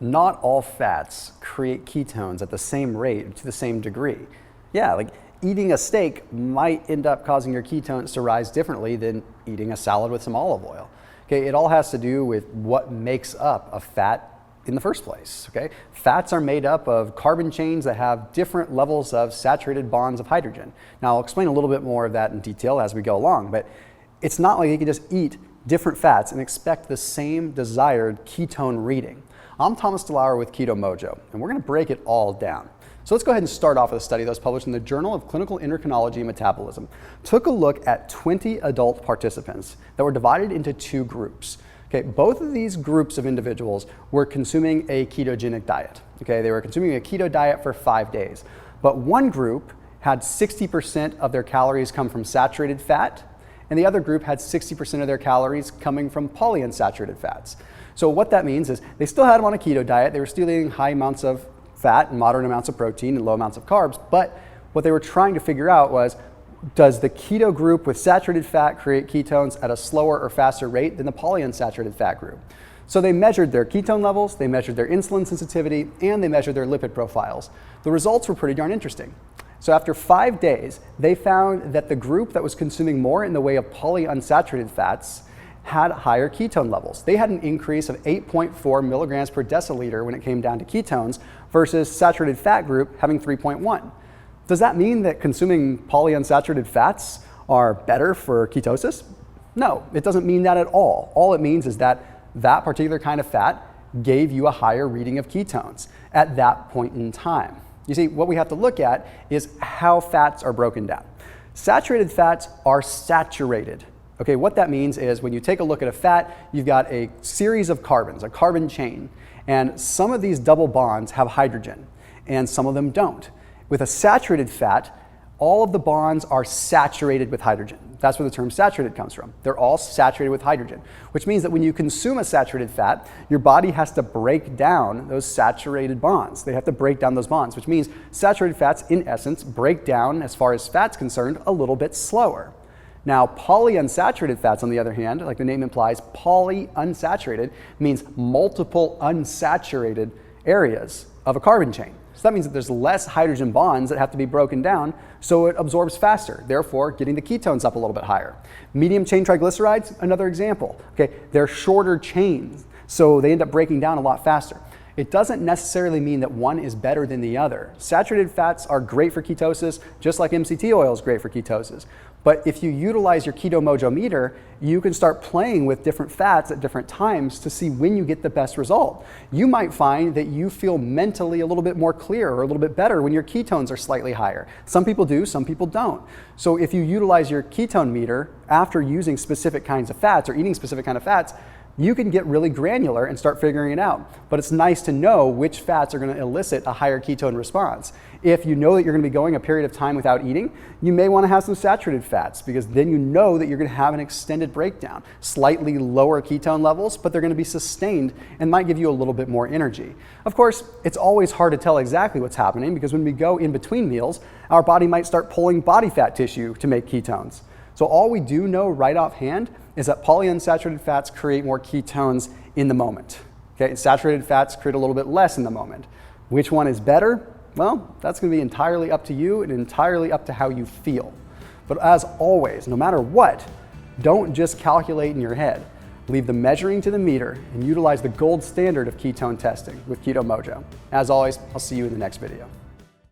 not all fats create ketones at the same rate to the same degree. Yeah, like eating a steak might end up causing your ketones to rise differently than eating a salad with some olive oil. Okay, it all has to do with what makes up a fat in the first place. Okay, fats are made up of carbon chains that have different levels of saturated bonds of hydrogen. Now I'll explain a little bit more of that in detail as we go along, but it's not like you can just eat different fats and expect the same desired ketone reading. I'm Thomas DeLauer with Keto-Mojo, and we're going to break it all down. So let's go ahead and start off with a study that was published in the Journal of Clinical Endocrinology and Metabolism. Took a look at 20 adult participants that were divided into two groups. Okay, both of these groups of individuals were consuming a ketogenic diet. Okay, they were consuming a keto diet for 5 days. But one group had 60% of their calories come from saturated fat, and the other group had 60% of their calories coming from polyunsaturated fats. So what that means is they still had them on a keto diet, they were still eating high amounts of fat and moderate amounts of protein and low amounts of carbs, but what they were trying to figure out was, does the keto group with saturated fat create ketones at a slower or faster rate than the polyunsaturated fat group? So they measured their ketone levels, they measured their insulin sensitivity, and they measured their lipid profiles. The results were pretty darn interesting. So after 5 days, they found that the group that was consuming more in the way of polyunsaturated fats had higher ketone levels. They had an increase of 8.4 milligrams per deciliter when it came down to ketones versus saturated fat group having 3.1. Does that mean that consuming polyunsaturated fats are better for ketosis? No, it doesn't mean that at all. All it means is that that particular kind of fat gave you a higher reading of ketones at that point in time. You see, what we have to look at is how fats are broken down. Saturated fats are saturated. Okay, what that means is when you take a look at a fat, you've got a series of carbons, a carbon chain, and some of these double bonds have hydrogen, and some of them don't. With a saturated fat, all of the bonds are saturated with hydrogen. That's where the term saturated comes from. They're all saturated with hydrogen, which means that when you consume a saturated fat, your body has to break down those saturated bonds. They have to break down those bonds, which means saturated fats, in essence, break down, as far as fat's concerned, a little bit slower. Now, polyunsaturated fats, on the other hand, like the name implies, polyunsaturated means multiple unsaturated areas of a carbon chain. So that means that there's less hydrogen bonds that have to be broken down, so it absorbs faster, therefore getting the ketones up a little bit higher. Medium chain triglycerides, another example. Okay, they're shorter chains, so they end up breaking down a lot faster. It doesn't necessarily mean that one is better than the other. Saturated fats are great for ketosis, just like MCT oil is great for ketosis. But if you utilize your Keto-Mojo meter, you can start playing with different fats at different times to see when you get the best result. You might find that you feel mentally a little bit more clear or a little bit better when your ketones are slightly higher. Some people do, some people don't. So if you utilize your ketone meter after using specific kinds of fats or eating specific kind of fats, you can get really granular and start figuring it out. But it's nice to know which fats are going to elicit a higher ketone response. If you know that you're going to be going a period of time without eating, you may want to have some saturated fats, because then you know that you're going to have an extended breakdown. Slightly lower ketone levels, but they're going to be sustained and might give you a little bit more energy. Of course, it's always hard to tell exactly what's happening, because when we go in between meals, our body might start pulling body fat tissue to make ketones. So all we do know right offhand is that polyunsaturated fats create more ketones in the moment. Okay, saturated fats create a little bit less in the moment. Which one is better? Well, that's going to be entirely up to you and entirely up to how you feel. But as always, no matter what, don't just calculate in your head. Leave the measuring to the meter and utilize the gold standard of ketone testing with Keto-Mojo. As always, I'll see you in the next video.